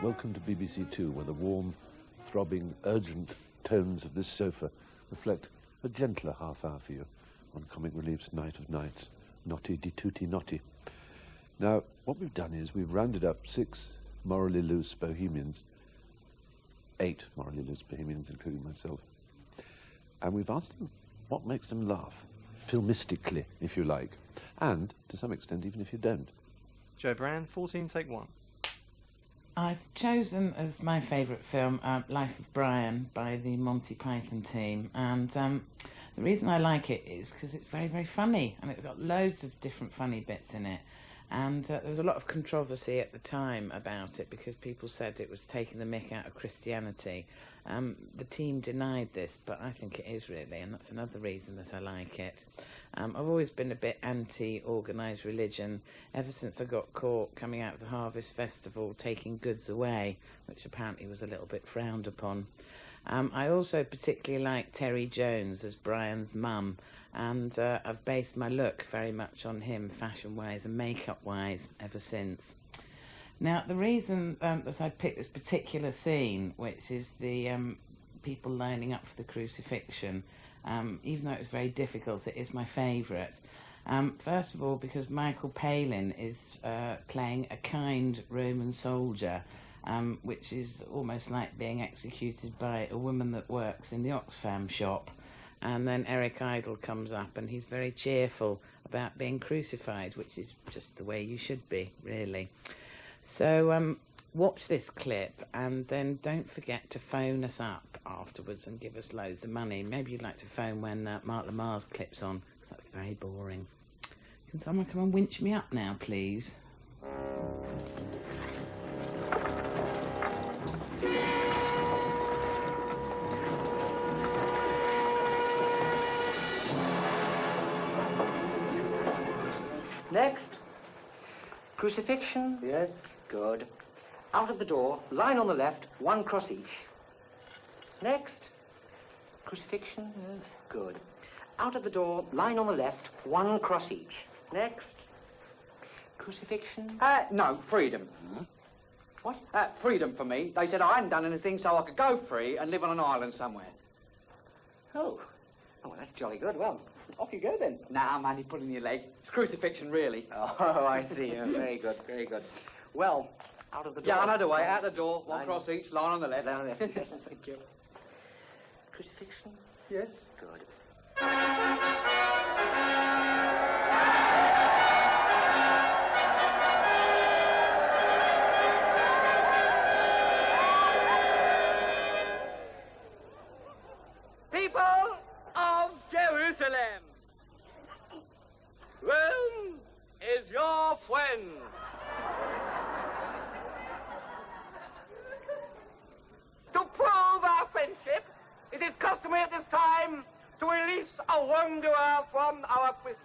Welcome to BBC Two, where the warm, throbbing, urgent tones of this sofa reflect a gentler half hour for you on Comic Relief's Night of Nights, Naughty de Tutti Naughty. Now, what we've done is we've rounded up 6 morally loose bohemians, 8 morally loose bohemians, including myself, and we've asked them what makes them laugh, filmistically, if you like, and, to some extent, even if you don't. Joe Brand, 14, take 1. I've chosen as my favourite film Life of Brian by the Monty Python team, and the reason I like it is because it's very, very funny, and it's got loads of different funny bits in it, and there was a lot of controversy at the time about it because people said it was taking the mick out of Christianity. The team denied this, but I think it is really, and that's another reason that I like it. I've always been a bit anti-organised religion ever since I got caught coming out of the Harvest Festival taking goods away, which apparently was a little bit frowned upon. I also particularly like Terry Jones as Brian's mum, and I've based my look very much on him fashion-wise and makeup-wise ever since. Now, the reason that I picked this particular scene, which is the people lining up for the crucifixion, even though it was very difficult, it is my favourite. First of all, because Michael Palin is playing a kind Roman soldier, which is almost like being executed by a woman that works in the Oxfam shop. And then Eric Idle comes up and he's very cheerful about being crucified, which is just the way you should be, really. So watch this clip and then don't forget to phone us up afterwards and give us loads of money. Maybe you'd like to phone when Mark Lamarr's clip's on, because that's very boring. Can someone come and winch me up now, please? Next. Crucifixion. Yes. Good. Out of the door, line on the left, 1 cross each. Next. Crucifixion. Yes. Good. Out of the door, line on the left, 1 cross each. Next. Crucifixion. No, freedom. Hmm? What? Freedom for me. They said I hadn't done anything, so I could go free and live on an island somewhere. Oh. Oh, well, that's jolly good. Well, off you go then. Nah, man, you put in your leg. It's crucifixion, really. Oh, I see. Very good, very good. Well, out of the door. Yeah, another way. Out the door, 1 cross each, line on the left. Line on the left. Yes, thank you. Crucifixion? Yes. Good. People of Jerusalem, Rome is your friend. To prove our friendship, it is customary at this time to release a wanderer from our prison.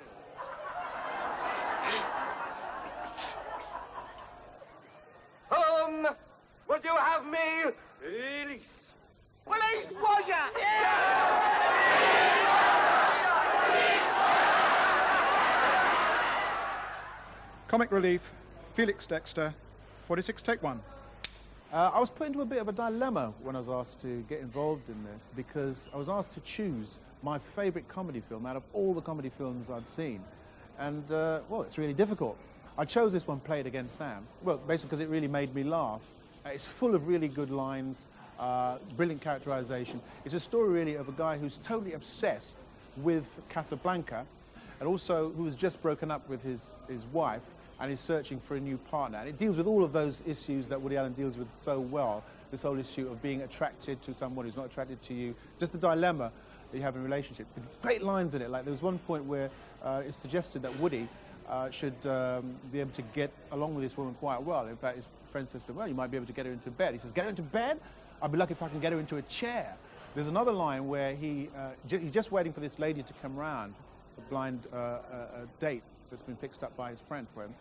Whom would you have me release? Release, Borgia! Comic Relief, Felix Dexter, 46, take 1. I was put into a bit of a dilemma when I was asked to get involved in this, because I was asked to choose my favourite comedy film out of all the comedy films I'd seen. And, well, it's really difficult. I chose this one, Play It Again, Sam. Well, basically because it really made me laugh. It's full of really good lines, brilliant characterization. It's a story, really, of a guy who's totally obsessed with Casablanca, and also who has just broken up with his wife, and is searching for a new partner. And it deals with all of those issues that Woody Allen deals with so well, this whole issue of being attracted to someone who's not attracted to you, just the dilemma that you have in a relationship. Great lines in it, like there was one point where it's suggested that Woody should be able to get along with this woman quite well. In fact, his friend says to him, well, you might be able to get her into bed. He says, get her into bed? I'll be lucky if I can get her into a chair. There's another line where he's just waiting for this lady to come round, a blind date that's been fixed up by his friend for him.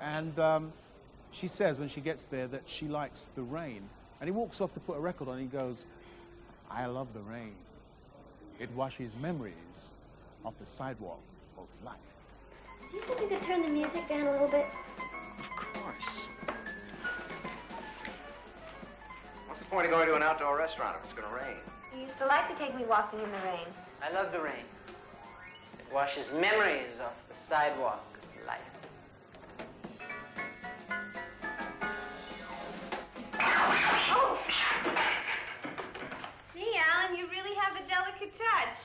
And she says when she gets there that she likes the rain. And he walks off to put a record on and he goes, I love the rain. It washes memories off the sidewalk of life. Do you think we could turn the music down a little bit? Of course. point of going to an outdoor restaurant if it's going to rain? You used to like to take me walking in the rain. I love the rain. It washes memories off the sidewalk of life. Oh! Gee, Alan, you really have a delicate touch.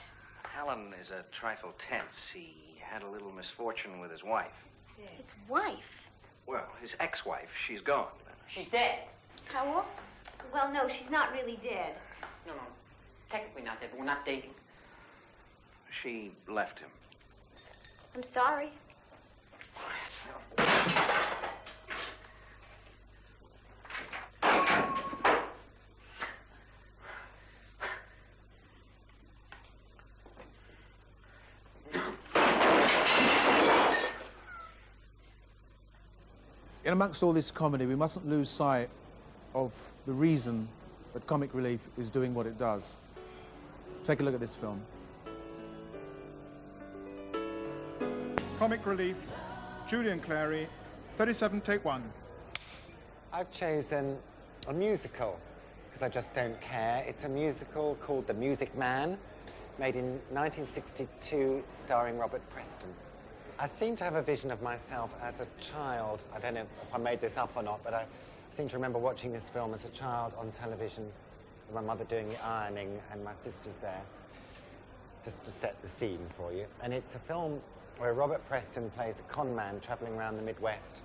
Alan is a trifle tense. He had a little misfortune with his wife. His wife? Well, his ex-wife. She's gone. She's dead. How? Well, no, she's not really dead. No. Technically not dead, but we're not dating. She left him. I'm sorry. In amongst all this comedy, we mustn't lose sight of the reason that comic relief is doing what it does. Take a look at this film. Comic relief, Julian Clary, 37, take 1. I've chosen a musical because I just don't care. It's a musical called The Music Man, made in 1962, starring Robert Preston. I seem to have a vision of myself as a child. I don't know if I made this up or not, but I seem to remember watching this film as a child on television, with my mother doing the ironing and my sisters there, just to set the scene for you. And it's a film where Robert Preston plays a con man traveling around the Midwest.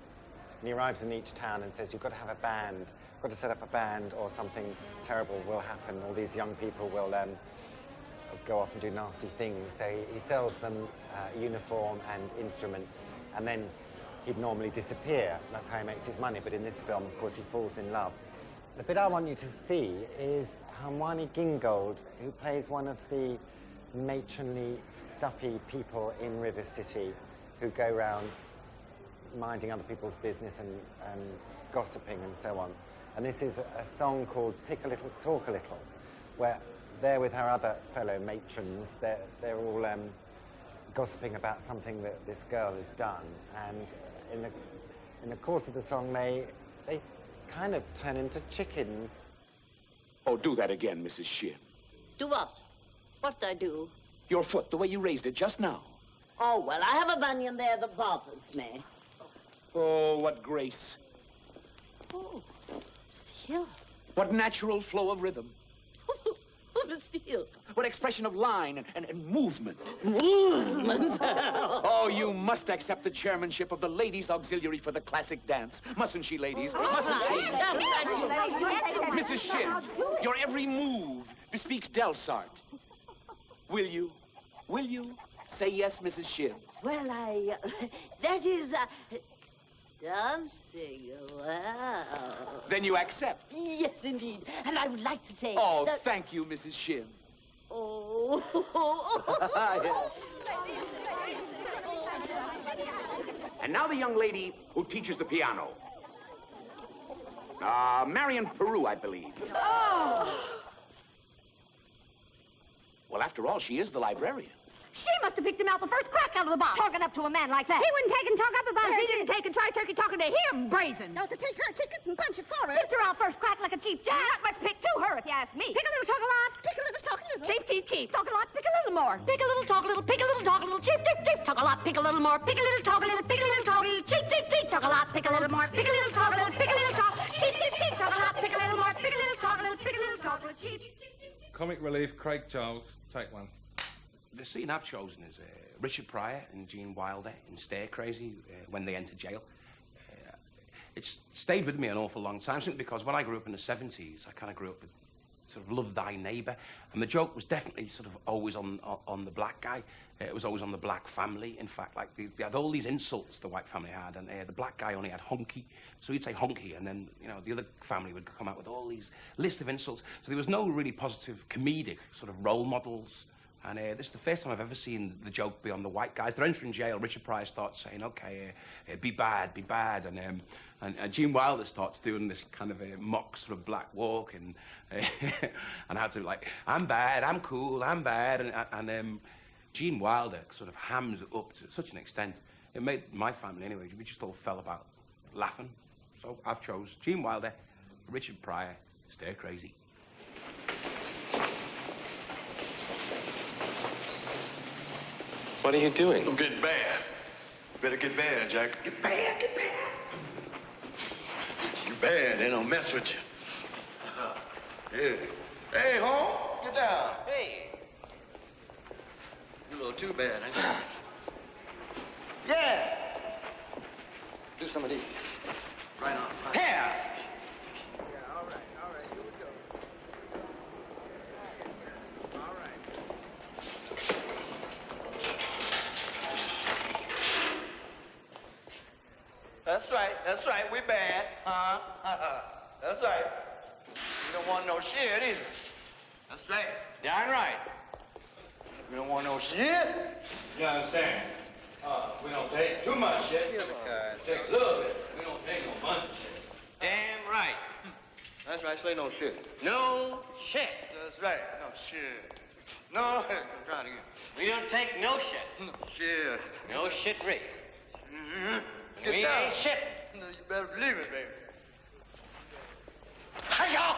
And he arrives in each town and says, you've got to have a band, you've got to set up a band or something terrible will happen. All these young people will go off and do nasty things. So he sells them uniform and instruments, and then he'd normally disappear. That's how he makes his money. But in this film, of course, he falls in love. The bit I want you to see is Hermione Gingold, who plays one of the matronly, stuffy people in River City who go around minding other people's business and gossiping and so on. And this is a song called Pick a Little, Talk a Little, where there with her other fellow matrons, they're all gossiping about something that this girl has done. And in the course of the song, they kind of turn into chickens. Oh, do that again, Mrs. Shin. Do what? What I do? Your foot, the way you raised it just now. Oh, well, I have a bunion there that bothers me. Oh, what grace. Oh, Mr. Hill. What natural flow of rhythm. Oh, Mr. Hill. What expression of line and movement. Movement? Oh, you must accept the chairmanship of the Ladies' Auxiliary for the classic dance. Mustn't she, ladies? Mustn't she? Mrs. Shin, your every move bespeaks Delsart. Will you? Will you? Say yes, Mrs. Shin. Well, that is, dancing, wow. Then you accept? Yes, indeed. And I would like to say... Oh, thank you, Mrs. Shin. Oh. And now the young lady who teaches the piano. Marion Peru, I believe. Oh! Well, after all, she is the librarian. She must have picked him out the first crack out of the box. Talking up to a man like that. He wouldn't take and talk up about her. He didn't take and try turkey talking to him, brazen. No, to take her ticket and punch it for her. Picked her out first crack like a cheap jack. Not much pick to her, if you ask me. Pick a little, talk a lot. Pick a little, talk a little. Cheap, cheap, cheap. Talk a lot, pick a little more. Pick a little, talk a little. Pick a little, talk a little. Cheap, cheap, cheap. Talk a lot, pick a little more. Pick a little, talk a little. Pick a little, talk a little. Cheap, cheap, cheap. Talk a lot, pick a little more. Pick a little, talk a little. Pick a little, talk. Cheap, cheap, cheap. Talk a lot, pick a little more. Pick a little, talk a little. Pick a little, talk a little. Cheap, cheap, cheap. Comic relief, Craig Charles. Take 1. The scene I've chosen is Richard Pryor and Gene Wilder in Stir Crazy when they enter jail. It's stayed with me an awful long time, simply because when I grew up in the 70s, I kind of grew up with sort of love thy neighbour, and the joke was definitely sort of always on the black guy. It was always on the black family. In fact, like they had all these insults the white family had, and the black guy only had honky, so he'd say honky, and then the other family would come out with all these list of insults. So there was no really positive comedic sort of role models. And this is the first time I've ever seen the joke be on the white guys. They're entering jail. Richard Pryor starts saying, okay, be bad, be bad. And Gene Wilder starts doing this kind of mock sort of black walk. And how to, like, I'm bad, I'm cool, I'm bad. And Gene Wilder sort of hams it up to such an extent. It made my family, anyway, we just all fell about laughing. So I've chose Gene Wilder, Richard Pryor, Stare crazy. What are you doing? I'm getting bad. Better get bad, Jack. Get bad, get bad. You bad, they don't mess with you. Yeah. Hey, home, get down. Hey. You a little too bad, ain't you? Yeah. Do some of these. Right on. Here. Yeah, all right, here we go. All right. That's right, we bad. That's right. You don't want no shit either. That's right. Darn right. We don't want no shit. You understand? We don't take too much shit. Take a little bit. We don't take no bunch of shit. Damn right. That's right, say no shit. No shit. That's right, no shit. No, I'm trying to get... We don't take no shit. No shit. No shit, Rick. Mm-hmm. We ain't shit. No, you better believe it, baby. Hi-ya!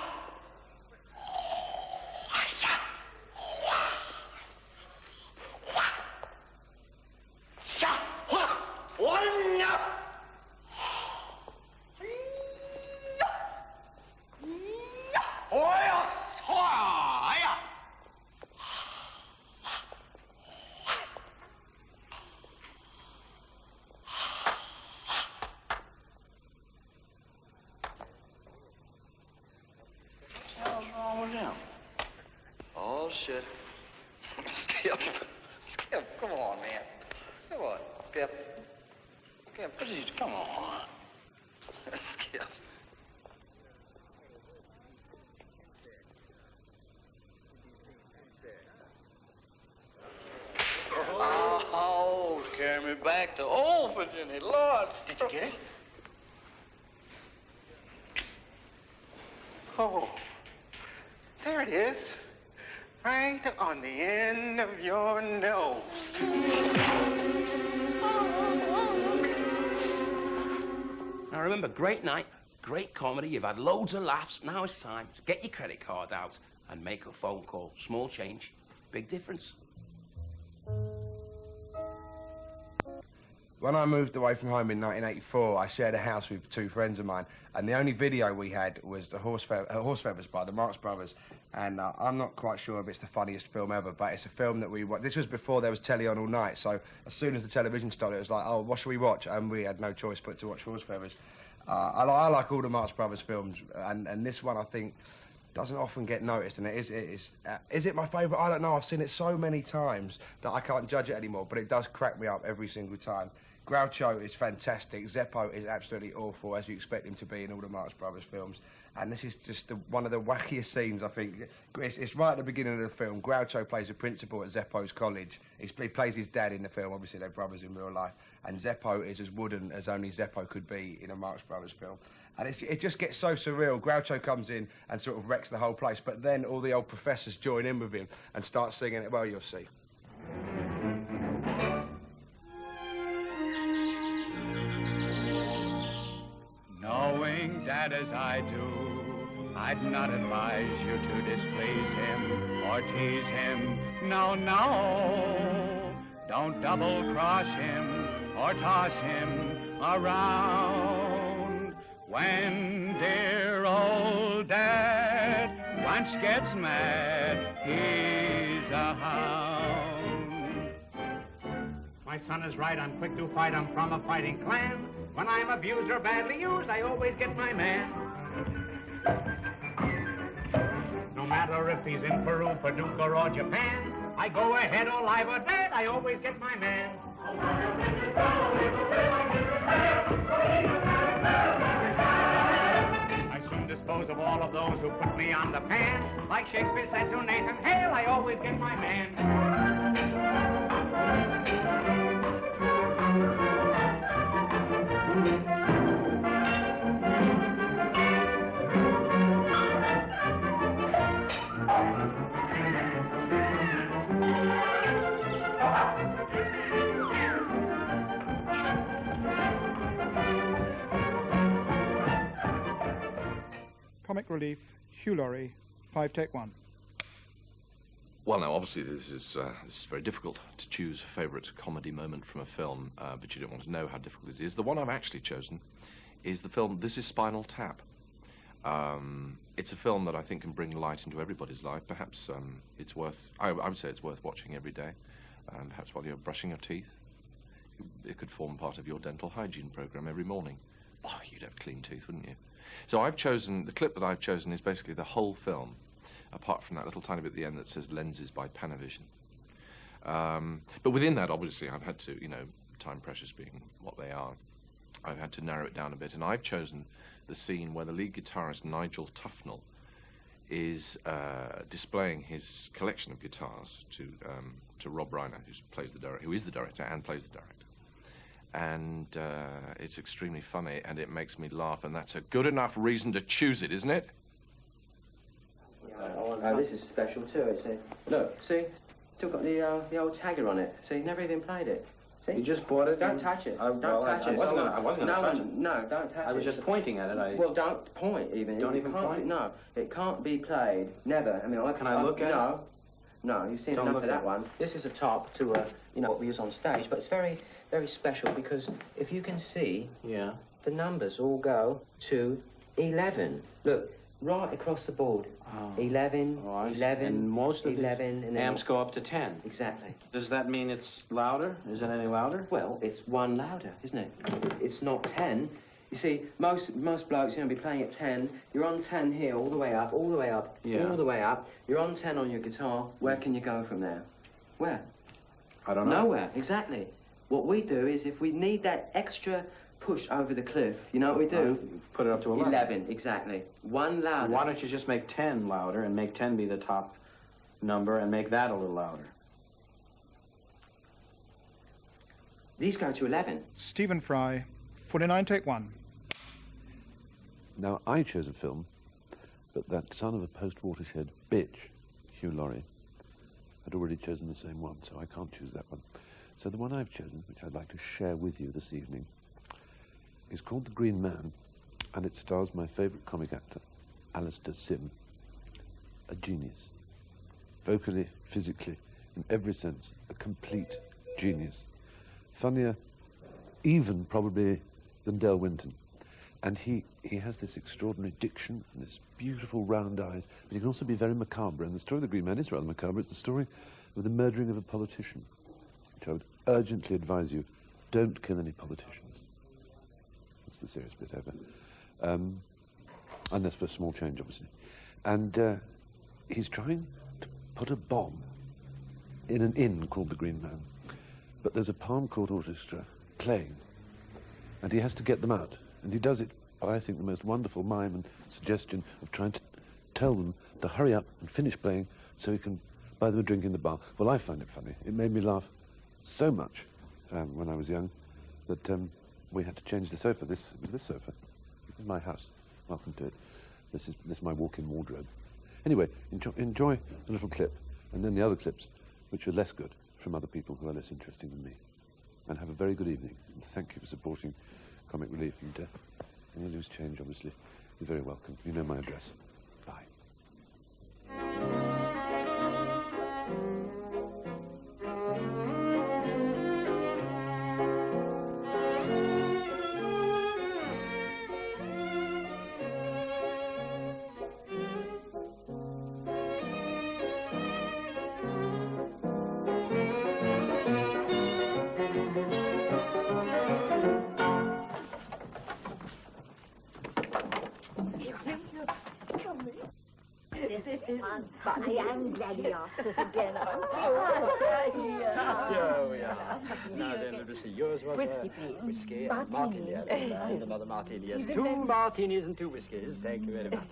Oh, shit. Skip. Skip, come on, man. Come on, Skip. Skip, what did you... Come on. Skip. Oh, carry me back to old Virginia. Lord. Did you get it? Oh, there it is. Right on the end of your nose. Now remember, great night, great comedy, you've had loads of laughs. Now it's time to get your credit card out and make a phone call. Small change, big difference. When I moved away from home in 1984, I shared a house with two friends of mine, and the only video we had was the Horse Feathers by the Marx Brothers. And I'm not quite sure if it's the funniest film ever, but it's a film that we watched. This was before there was telly on all night, so as soon as the television started, it was like, oh, what should we watch? And we had no choice but to watch Horse Feathers. I like all the Marx Brothers films, and this one, I think, doesn't often get noticed, and is it my favourite? I don't know. I've seen it so many times that I can't judge it anymore, but it does crack me up every single time. Groucho is fantastic. Zeppo is absolutely awful, as you expect him to be in all the Marx Brothers films. And this is just one of the wackiest scenes, I think. It's right at the beginning of the film. Groucho plays a principal at Zeppo's college. He plays his dad in the film. Obviously, they're brothers in real life. And Zeppo is as wooden as only Zeppo could be in a Marx Brothers film. And it just gets so surreal. Groucho comes in and sort of wrecks the whole place. But then all the old professors join in with him and start singing it. Well, you'll see. Knowing that as I do, I'd not advise you to displease him or tease him. No, no, don't double-cross him or toss him around. When dear old Dad once gets mad, he's a hound. My son is right, I'm quick to fight, I'm from a fighting clan. When I'm abused or badly used, I always get my man. No matter if he's in Peru, Paducah, or Japan, I go ahead or live or dead, I always get my man. I soon dispose of all of those who put me on the pan. Like Shakespeare said to Nathan Hale, I always get my man. Comic Relief, Hugh Laurie, 5 take 1. Well, now, obviously, this is very difficult to choose a favourite comedy moment from a film, but you don't want to know how difficult it is. The one I've actually chosen is the film This Is Spinal Tap. It's a film that I think can bring light into everybody's life. Perhaps it's worth, I would say it's worth watching every day, perhaps while you're brushing your teeth. It could form part of your dental hygiene program every morning. Oh, you'd have clean teeth, wouldn't you? So I've chosen, the clip that I've chosen is basically the whole film, apart from that little tiny bit at the end that says Lenses by Panavision. But within that, obviously, I've had to, you know, time pressures being what they are, I've had to narrow it down a bit, and I've chosen the scene where the lead guitarist, Nigel Tufnell, is displaying his collection of guitars to Rob Reiner, who is the director and plays the director. And it's extremely funny, and it makes me laugh, and that's a good enough reason to choose it, isn't it? Oh, this is special too. It's look, see, still got the old tagger on it. See, never even played it. See? You just bought it? Don't touch it. Don't touch it. I wasn't going to touch it. No, don't touch it. I was just pointing at it. Well, don't point even. Don't even point? No, it can't be played. Never. I mean, Can I look at it? No. No, you've seen enough of that one. This is a top to, you know, what we use on stage, but it's very, very special because if you can see, the numbers all go to 11. Look, right across the board. 11, 11, and most of 11, and amps go up to 10. Exactly. Does that mean it's louder? Is it any louder? Well, it's one louder, isn't it? It's not 10. You see, most blokes, you know, be playing at 10. You're on 10 here, all the way up, all the way up, all the way up. You're on 10 on your guitar. Where can you go from there? Where? I don't know. Nowhere, exactly. What we do is if we need that extra push over the cliff, you know what we do? Put it up to 11. 11, exactly. One louder. Why don't you just make 10 louder and make 10 be the top number and make that a little louder? These go to 11. Stephen Fry, 49 take 1. Now, I chose a film, but that son of a post-watershed bitch, Hugh Laurie, had already chosen the same one, so I can't choose that one. So the one I've chosen, which I'd like to share with you this evening, is called The Green Man, and it stars my favourite comic actor, Alistair Sim. A genius. Vocally, physically, in every sense, a complete genius. Funnier, even probably, than Del Winton. And he has this extraordinary diction and this beautiful round eyes, but he can also be very macabre. And the story of The Green Man is rather macabre. It's the story of the murdering of a politician, which I would urgently advise you, don't kill any politicians. That's the serious bit over. Unless for a small change, obviously. And he's trying to put a bomb in an inn called The Green Man. But there's a palm court orchestra playing, and he has to get them out. And he does it by, I think, the most wonderful mime and suggestion of trying to tell them to hurry up and finish playing so he can buy them a drink in the bar. Well, I find it funny. It made me laugh so much when I was young that we had to change the sofa. This sofa. This is my house. Welcome to it. This is my walk-in wardrobe. Anyway, enjoy the little clip, and then the other clips, which are less good, from other people who are less interesting than me. And have a very good evening. And thank you for supporting Comic Relief, and any loose change, obviously, you're very welcome. You know my address. Bye. Bonnie, I'm glad you're off this again. Now then, let me see. Yours was whiskey and martini. Martini. And another martini, yes. 2 martinis and 2 whiskeys. Thank you very much.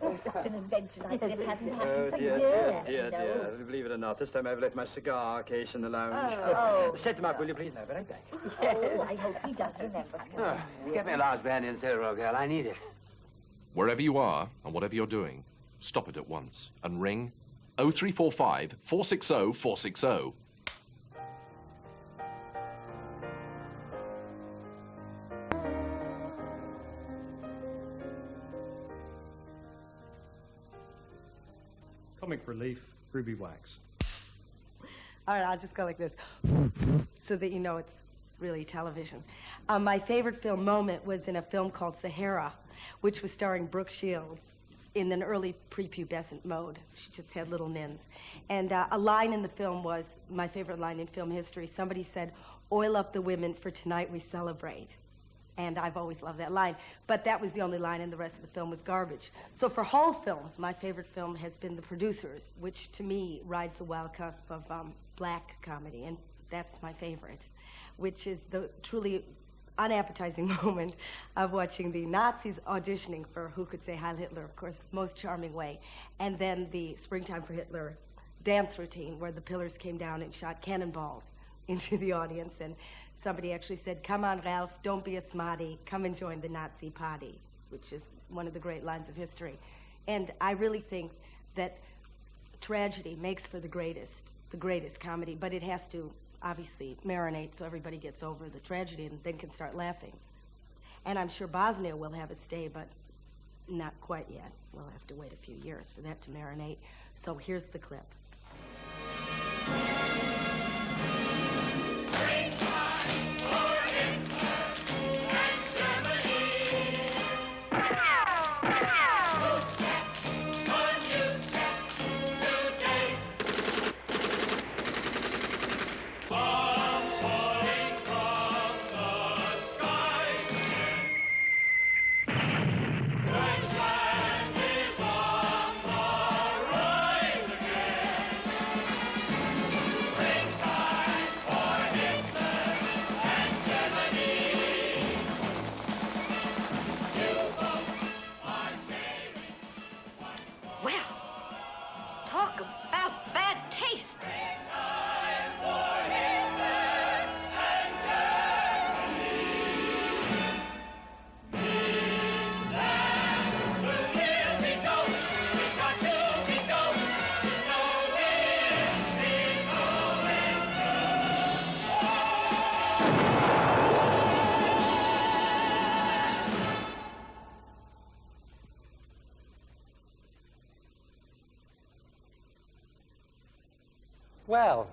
Oh, such an adventure like this hasn't Oh, happened for dear, years. dear, no. dear. Believe it or not, this time I've left my cigar case in the lounge. Oh. Set them up, will you please? I'll be right back. Oh, I hope he does remember. Get me a large brandy and soda, girl. I need it. Wherever you are and whatever you're doing, stop it at once and ring 0345 460 460. Comic relief, ruby wax. All right, I'll just go like this, so that you know it's really television. My favorite film moment was in a film called Sahara, which was starring Brooke Shields in an early prepubescent mode. She just had little nins. And a line in the film was my favorite line in film history. Somebody said, "Oil up the women, for tonight we celebrate." And I've always loved that line. But that was the only line, and the rest of the film was garbage. So for whole films, my favorite film has been The Producers, which to me rides the wild cusp of black comedy, and that's my favorite, which is the truly unappetizing moment of watching the Nazis auditioning for Who Could Say Heil Hitler, of course, most charming way, and then the Springtime for Hitler dance routine where the pillars came down and shot cannonballs into the audience, and somebody actually said, "Come on, Ralph, don't be a smarty, come and join the Nazi party," which is one of the great lines of history. And I really think that tragedy makes for the greatest comedy, but it has to obviously marinate so everybody gets over the tragedy and then can start laughing. And I'm sure Bosnia will have its day, but not quite yet. We'll have to wait a few years for that to marinate. So here's the clip. Well,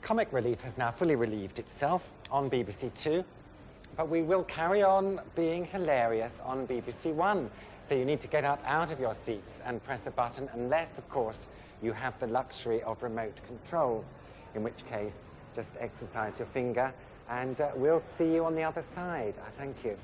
Comic Relief has now fully relieved itself on BBC Two, but we will carry on being hilarious on BBC One. So you need to get up out of your seats and press a button, unless, of course, you have the luxury of remote control, in which case, just exercise your finger, and we'll see you on the other side. I thank you.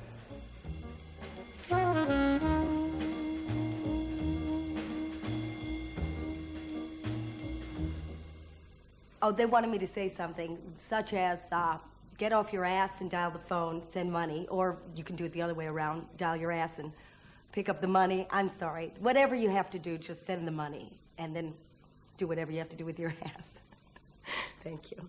Oh, they wanted me to say something, such as, get off your ass and dial the phone, send money, or you can do it the other way around, dial your ass and pick up the money. I'm sorry. Whatever you have to do, just send the money, and then do whatever you have to do with your ass. Thank you.